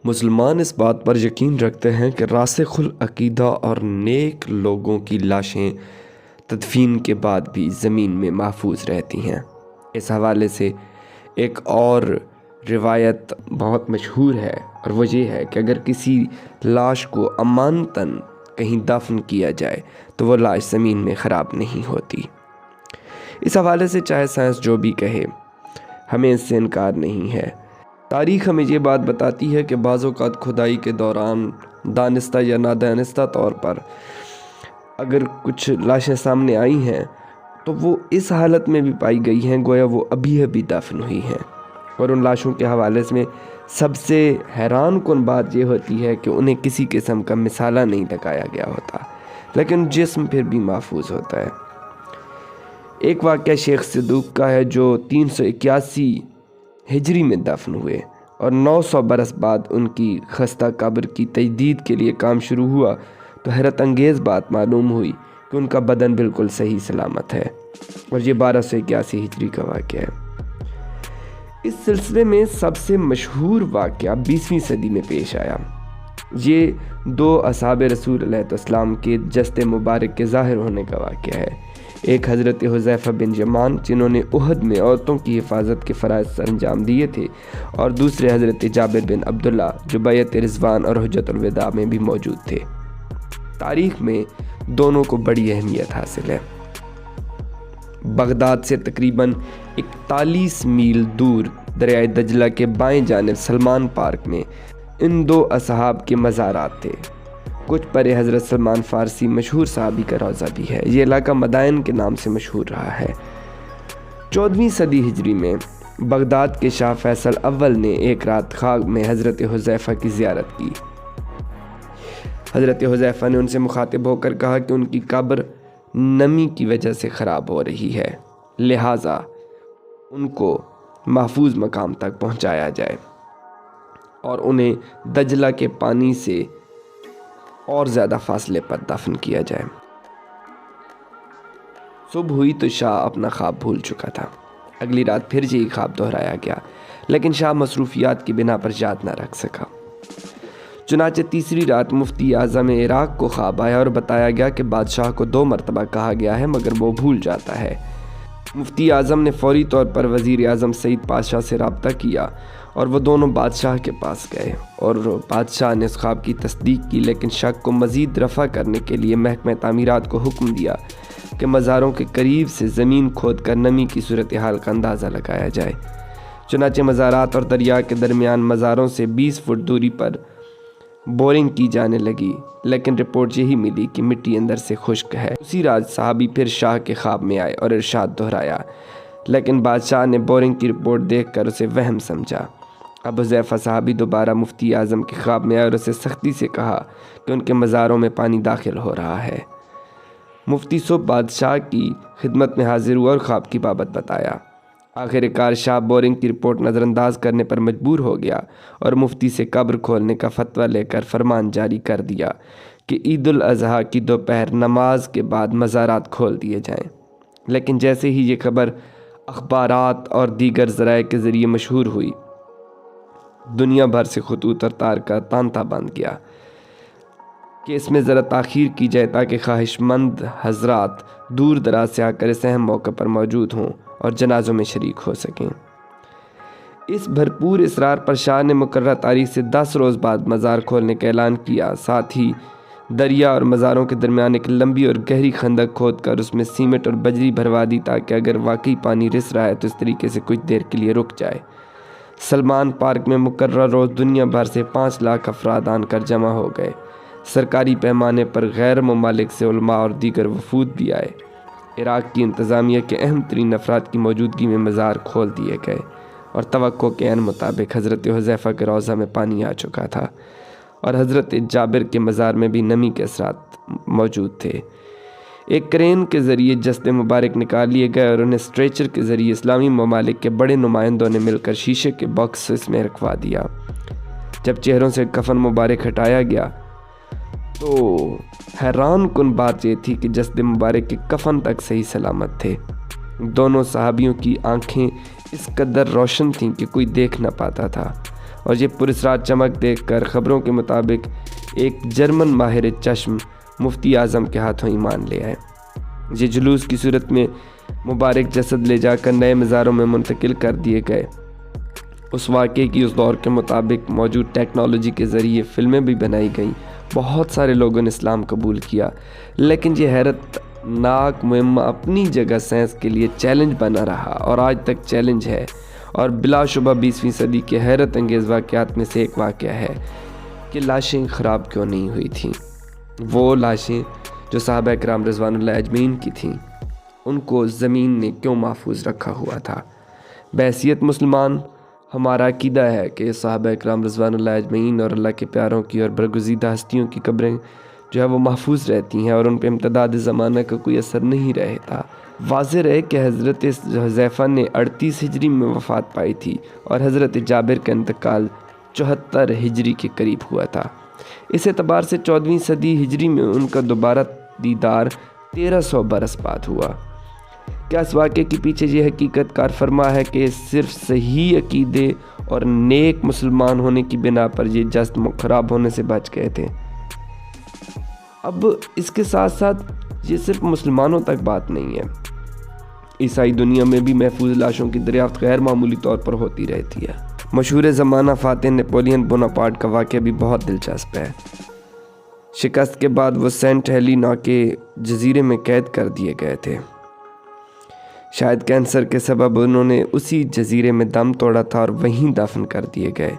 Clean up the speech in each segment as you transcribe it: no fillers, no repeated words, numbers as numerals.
مسلمان اس بات پر یقین رکھتے ہیں کہ راسخ العقیدہ اور نیک لوگوں کی لاشیں تدفین کے بعد بھی زمین میں محفوظ رہتی ہیں۔ اس حوالے سے ایک اور روایت بہت مشہور ہے، اور وہ یہ ہے کہ اگر کسی لاش کو امانتاً کہیں دفن کیا جائے تو وہ لاش زمین میں خراب نہیں ہوتی۔ اس حوالے سے چاہے سائنس جو بھی کہے، ہمیں اس سے انکار نہیں ہے۔ تاریخ ہمیں یہ بات بتاتی ہے کہ بعض اوقات کھدائی کے دوران دانستہ یا نادانستہ طور پر اگر کچھ لاشیں سامنے آئی ہیں تو وہ اس حالت میں بھی پائی گئی ہیں گویا وہ ابھی دفن ہوئی ہیں، اور ان لاشوں کے حوالے میں سب سے حیران کن بات یہ ہوتی ہے کہ انہیں کسی قسم کا مثالہ نہیں لگایا گیا ہوتا، لیکن جسم پھر بھی محفوظ ہوتا ہے۔ ایک واقعہ شیخ صدوق کا ہے جو 381 ہجری میں دفن ہوئے، اور 900 برس بعد ان کی خستہ قبر کی تجدید کے لیے کام شروع ہوا تو حیرت انگیز بات معلوم ہوئی کہ ان کا بدن بالکل صحیح سلامت ہے، اور یہ 1281 ہجری کا واقعہ ہے۔ اس سلسلے میں سب سے مشہور واقعہ 20ویں صدی میں پیش آیا۔ یہ 2 اصحاب رسول علیہ السلام کے جسد مبارک کے ظاہر ہونے کا واقعہ ہے۔ ایک حضرت حذیفہ بن یمان جنہوں نے احد میں عورتوں کی حفاظت کے فرائض سر انجام دیے تھے، اور دوسرے حضرت جابر بن عبداللہ جو بیعت رضوان اور حجۃ الوداع میں بھی موجود تھے۔ تاریخ میں دونوں کو بڑی اہمیت حاصل ہے۔ بغداد سے تقریباً 41 میل دور دریائے دجلہ کے بائیں جانب سلمان پارک میں ان 2 اصحاب کے مزارات تھے۔ کچھ پرے حضرت سلمان فارسی مشہور صحابی کا روضہ بھی ہے۔ یہ علاقہ مدائن کے نام سے مشہور رہا ہے۔ 14ویں صدی ہجری میں بغداد کے شاہ فیصل اول نے ایک رات خواب میں حضرت حذیفہ کی زیارت کی۔ حضرت حذیفہ نے ان سے مخاطب ہو کر کہا کہ ان کی قبر نمی کی وجہ سے خراب ہو رہی ہے، لہٰذا ان کو محفوظ مقام تک پہنچایا جائے اور انہیں دجلہ کے پانی سے اور زیادہ فاصلے پر دفن کیا جائے۔ صبح ہوئی تو شاہ اپنا خواب بھول چکا تھا۔ اگلی رات پھر یہی خواب دہرایا گیا، لیکن شاہ مصروفیات کی بنا پر یاد نہ رکھ سکا۔ چنانچہ تیسری رات مفتی اعظم عراق کو خواب آیا اور بتایا گیا کہ بادشاہ کو 2 مرتبہ کہا گیا ہے مگر وہ بھول جاتا ہے۔ مفتی اعظم نے فوری طور پر وزیر اعظم سعید پاشا سے رابطہ کیا، اور وہ دونوں بادشاہ کے پاس گئے، اور بادشاہ نے اس خواب کی تصدیق کی، لیکن شک کو مزید رفع کرنے کے لیے محکمہ تعمیرات کو حکم دیا کہ مزاروں کے قریب سے زمین کھود کر نمی کی صورتحال کا اندازہ لگایا جائے۔ چنانچہ مزارات اور دریا کے درمیان مزاروں سے 20 فٹ دوری پر بورنگ کی جانے لگی، لیکن رپورٹ یہی ملی کہ مٹی اندر سے خشک ہے۔ اسی رات صحابی پھر شاہ کے خواب میں آئے اور ارشاد دہرایا، لیکن بادشاہ نے بورنگ کی رپورٹ دیکھ کر اسے وہم سمجھا۔ اب حذیفہ صحابی دوبارہ مفتی اعظم کے خواب میں آئے اور اسے سختی سے کہا کہ ان کے مزاروں میں پانی داخل ہو رہا ہے۔ مفتی صبح بادشاہ کی خدمت میں حاضر ہوا اور خواب کی بابت بتایا۔ آخر کار شاہ بورنگ کی رپورٹ نظر انداز کرنے پر مجبور ہو گیا اور مفتی سے قبر کھولنے کا فتویٰ لے کر فرمان جاری کر دیا کہ عید الاضحیٰ کی دوپہر نماز کے بعد مزارات کھول دیے جائیں۔ لیکن جیسے ہی یہ خبر اخبارات اور دیگر ذرائع کے ذریعے مشہور ہوئی، دنیا بھر سے خطوط اور تار کا تانتا بند گیا کہ اس میں ذرا تاخیر کی جائے تاکہ خواہش مند حضرات دور دراز سے آ کر اس اہم موقع پر موجود ہوں اور جنازوں میں شریک ہو سکیں۔ اس بھرپور اصرار پر شاہ نے مقررہ تاریخ سے 10 روز بعد مزار کھولنے کا اعلان کیا، ساتھ ہی دریا اور مزاروں کے درمیان ایک لمبی اور گہری خندق کھود کر اس میں سیمنٹ اور بجری بھروا دی تاکہ اگر واقعی پانی رس رہا ہے تو اس طریقے سے کچھ دیر کے لیے رک جائے۔ سلمان پارک میں مقررہ روز دنیا بھر سے 5 لاکھ افراد آن کر جمع ہو گئے۔ سرکاری پیمانے پر غیر ممالک سے علماء اور دیگر وفود بھی آئے۔ عراق کی انتظامیہ کے اہم ترین افراد کی موجودگی میں مزار کھول دیے گئے، اور توقع کے عین مطابق حضرت حذیفہ کے روضہ میں پانی آ چکا تھا، اور حضرت جابر کے مزار میں بھی نمی کے اثرات موجود تھے۔ ایک کرین کے ذریعے جسد مبارک نکال لیے گئے اور انہیں اسٹریچر کے ذریعے اسلامی ممالک کے بڑے نمائندوں نے مل کر شیشے کے باکس اس میں رکھوا دیا۔ جب چہروں سے کفن مبارک ہٹایا گیا تو حیران کن بات یہ تھی کہ جسد مبارک کے کفن تک صحیح سلامت تھے۔ دونوں صحابیوں کی آنکھیں اس قدر روشن تھیں کہ کوئی دیکھ نہ پاتا تھا، اور یہ پراسرار چمک دیکھ کر خبروں کے مطابق ایک جرمن ماہر چشم مفتی اعظم کے ہاتھوں ایمان لے آئے۔ یہ جلوس کی صورت میں مبارک جسد لے جا کر نئے مزاروں میں منتقل کر دیے گئے۔ اس واقعے کی اس دور کے مطابق موجود ٹیکنالوجی کے ذریعے فلمیں بھی بنائی گئیں، بہت سارے لوگوں نے اسلام قبول کیا، لیکن یہ حیرت ناک مہمہ اپنی جگہ سائنس کے لیے چیلنج بنا رہا اور آج تک چیلنج ہے، اور بلا شبہ 20ویں صدی کے حیرت انگیز واقعات میں سے ایک واقعہ ہے کہ لاشیں خراب کیوں نہیں ہوئی تھیں۔ وہ لاشیں جو صحابہ کرام رضوان اللہ اجمعین کی تھیں، ان کو زمین نے کیوں محفوظ رکھا ہوا تھا؟ بحیثیت مسلمان ہمارا عقیدہ ہے کہ صحابہ کرام رضوان اللہ اجمعین اور اللہ کے پیاروں کی اور برگزیدہ ہستیوں کی قبریں جو ہے وہ محفوظ رہتی ہیں اور ان پہ امتداد زمانہ کا کوئی اثر نہیں رہتا۔ واضح رہے کہ حضرت حذیفہ نے 38 ہجری میں وفات پائی تھی اور حضرت جابر کا انتقال 74 ہجری کے قریب ہوا تھا۔ اس اعتبار سے 14ویں صدی ہجری میں ان کا دوبارہ دیدار 1300 برس بعد ہوا۔ کیا اس واقعے کے پیچھے یہ حقیقت کار فرما ہے کہ صرف صحیح عقیدے اور نیک مسلمان ہونے کی بنا پر یہ جسم خراب ہونے سے بچ گئے تھے؟ اب اس کے ساتھ ساتھ یہ صرف مسلمانوں تک بات نہیں ہے، عیسائی دنیا میں بھی محفوظ لاشوں کی دریافت غیر معمولی طور پر ہوتی رہتی ہے۔ مشہور زمانہ فاتح نپولین بوناپارٹ کا واقعہ بھی بہت دلچسپ ہے۔ شکست کے بعد وہ سینٹ ہیلینا کے جزیرے میں قید کر دیے گئے تھے۔ شاید کینسر کے سبب انہوں نے اسی جزیرے میں دم توڑا تھا اور وہیں دفن کر دیے گئے۔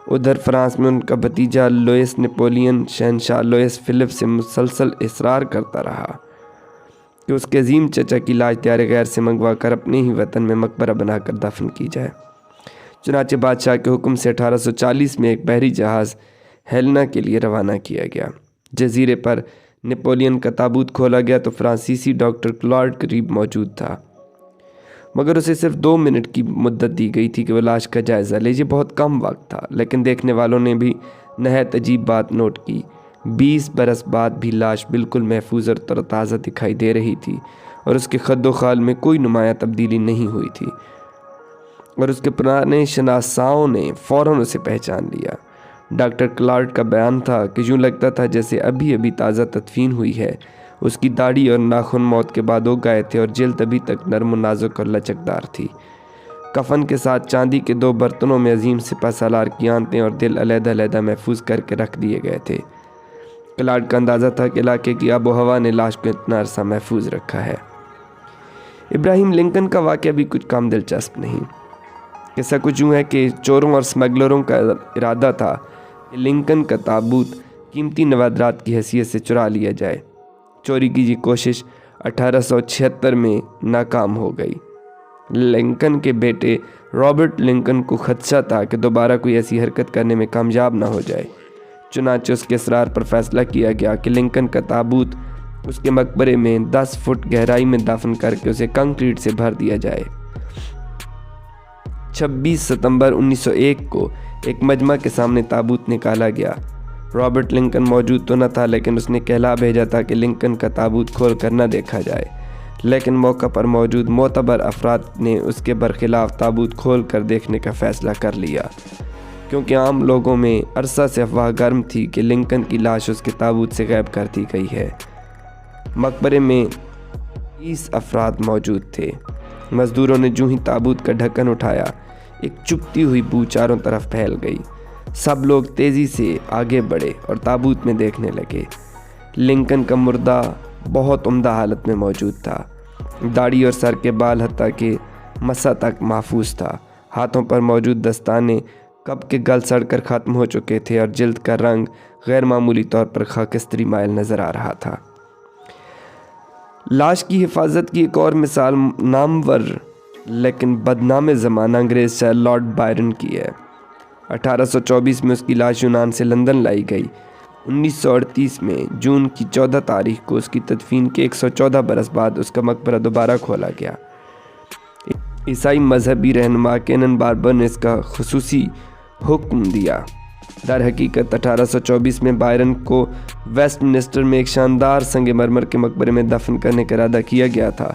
ادھر فرانس میں ان کا بھتیجا لوئس نپولین شہنشاہ لوئس فلپ سے مسلسل اصرار کرتا رہا کہ اس کے عظیم چچا کی لاش دیار غیر سے منگوا کر اپنے ہی وطن میں مقبرہ بنا کر دفن کی جائے۔ چنانچہ بادشاہ کے حکم سے 1840 میں ایک بحری جہاز ہیلنا کے لیے روانہ کیا گیا۔ جزیرے پر نپولین کا تابوت کھولا گیا تو فرانسیسی ڈاکٹر کلارڈ قریب موجود تھا، مگر اسے صرف 2 منٹ کی مدت دی گئی تھی کہ وہ لاش کا جائزہ لے۔ یہ بہت کم وقت تھا، لیکن دیکھنے والوں نے بھی نہایت عجیب بات نوٹ کی۔ 20 برس بعد بھی لاش بالکل محفوظ اور ترتازہ دکھائی دے رہی تھی اور اس کے خد و خال میں کوئی نمایاں تبدیلی نہیں ہوئی تھی، اور اس کے پرانے شناساؤں نے فوراً اسے پہچان لیا۔ ڈاکٹر کلارڈ کا بیان تھا کہ یوں لگتا تھا جیسے ابھی ابھی تازہ تدفین ہوئی ہے۔ اس کی داڑھی اور ناخن موت کے بعد اگ گئے تھے اور جلد ابھی تک نرم و نازک اور لچکدار تھی۔ کفن کے ساتھ چاندی کے 2 برتنوں میں عظیم سپہ سالار کی آنتیں اور دل علیحدہ علیحدہ محفوظ کر کے رکھ دیے گئے تھے۔ کلارڈ کا اندازہ تھا کہ علاقے کی آب و ہوا نے لاش کو اتنا عرصہ محفوظ رکھا ہے۔ ابراہیم لنکن کا واقعہ بھی کچھ کم دلچسپ نہیں۔ قصہ کچھ یوں ہے کہ چوروں اور سمگلروں کا ارادہ تھا کہ لنکن کا تابوت قیمتی نوادرات کی حیثیت سے چرا لیا جائے۔ چوری کی یہ کوشش 1876 میں ناکام ہو گئی۔ لنکن کے بیٹے رابرٹ لنکن کو خدشہ تھا کہ دوبارہ کوئی ایسی حرکت کرنے میں کامیاب نہ ہو جائے، چنانچہ اس کے اصرار پر فیصلہ کیا گیا کہ لنکن کا تابوت اس کے مقبرے میں 10 فٹ گہرائی میں دفن کر کے اسے کنکریٹ سے بھر دیا جائے۔ 26 ستمبر 1901 کو ایک مجمع کے سامنے تابوت نکالا گیا۔ رابرٹ لنکن موجود تو نہ تھا، لیکن اس نے کہلا بھیجا تھا کہ لنکن کا تابوت کھول کر نہ دیکھا جائے، لیکن موقع پر موجود معتبر افراد نے اس کے برخلاف تابوت کھول کر دیکھنے کا فیصلہ کر لیا، کیونکہ عام لوگوں میں عرصہ سے افواہ گرم تھی کہ لنکن کی لاش اس کے تابوت سے غائب کر دی گئی ہے۔ مقبرے میں 30 افراد موجود تھے۔ مزدوروں نے جو ہی تابوت کا ڈھکن اٹھایا، ایک چپتی ہوئی بو چاروں طرف پھیل گئی۔ سب لوگ تیزی سے آگے بڑھے اور تابوت میں دیکھنے لگے۔ لنکن کا مردہ بہت عمدہ حالت میں موجود تھا۔ داڑھی اور سر کے بال حتیٰ کہ مسا تک محفوظ تھا۔ ہاتھوں پر موجود دستانے کب کے گل سڑ کر ختم ہو چکے تھے اور جلد کا رنگ غیر معمولی طور پر خاکستری مائل نظر آ رہا تھا۔ لاش کی حفاظت کی ایک اور مثال نامور لیکن بدنام زمانہ انگریز شاعر لارڈ بائرن کی ہے۔ 1824 میں اس کی لاش یونان سے لندن لائی گئی۔ 1938 میں جون کی 14 تاریخ کو اس کی تدفین کے 114 برس بعد اس کا مقبرہ دوبارہ کھولا گیا۔ عیسائی مذہبی رہنما کینن باربر نے اس کا خصوصی حکم دیا۔ در حقیقت 1824 میں بائرن کو ویسٹ منسٹر میں ایک شاندار سنگ مرمر کے مقبرے میں دفن کرنے کا ارادہ کیا گیا تھا،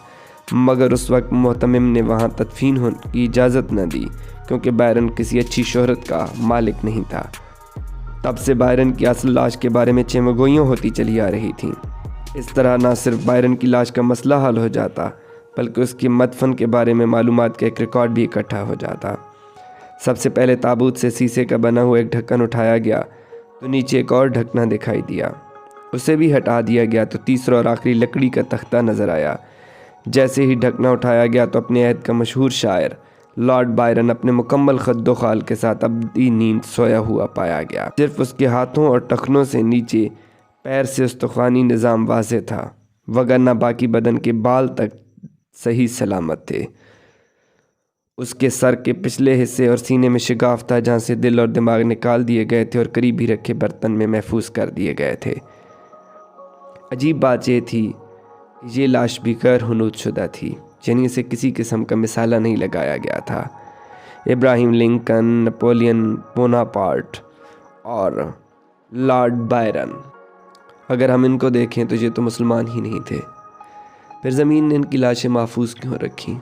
مگر اس وقت محتمم نے وہاں تدفین ہونے کی اجازت نہ دی کیونکہ بائرن کسی اچھی شہرت کا مالک نہیں تھا۔ تب سے بائرن کی اصل لاش کے بارے میں چیمگوئیاں ہوتی چلی آ رہی تھیں۔ اس طرح نہ صرف بائرن کی لاش کا مسئلہ حل ہو جاتا بلکہ اس کی مدفن کے بارے میں معلومات کا ایک ریکارڈ بھی اکٹھا ہو جاتا۔ سب سے پہلے تابوت سے سیسے کا بنا ہوا ایک ڈھکن اٹھایا گیا تو نیچے ایک اور ڈھکنا دکھائی دیا، اسے بھی ہٹا دیا گیا تو تیسرا اور آخری لکڑی کا تختہ نظر آیا۔ جیسے ہی ڈھکنا اٹھایا گیا تو اپنے عہد کا مشہور شاعر لارڈ بائرن اپنے مکمل خد و خال کے ساتھ ابدی نیند سویا ہوا پایا گیا۔ صرف اس کے ہاتھوں اور ٹخنوں سے نیچے پیر سے استخوانی نظام واضح تھا، وگرنہ باقی بدن کے بال تک صحیح سلامت تھے۔ اس کے سر کے پچھلے حصے اور سینے میں شگاف تھا جہاں سے دل اور دماغ نکال دیے گئے تھے اور قریب ہی رکھے برتن میں محفوظ کر دیے گئے تھے۔ عجیب بات یہ تھی کہ یہ لاش بھی غیر حنوط شدہ تھی، یعنی اسے کسی قسم کا مسالہ نہیں لگایا گیا تھا۔ ابراہیم لنکن، نپولین بوناپارٹ اور لارڈ بائرن، اگر ہم ان کو دیکھیں تو یہ تو مسلمان ہی نہیں تھے۔ پھر زمین نے ان کی لاشیں محفوظ کیوں رکھیں؟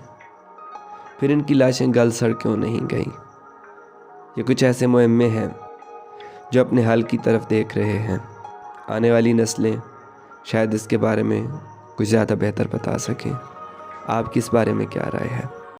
پھر ان کی لاشیں گل سڑ کیوں نہیں گئیں؟ یہ کچھ ایسے مہمے ہیں جو اپنے حل کی طرف دیکھ رہے ہیں۔ آنے والی نسلیں شاید اس کے بارے میں کچھ زیادہ بہتر بتا سکیں۔ آپ کی اس بارے میں کیا رائے ہے؟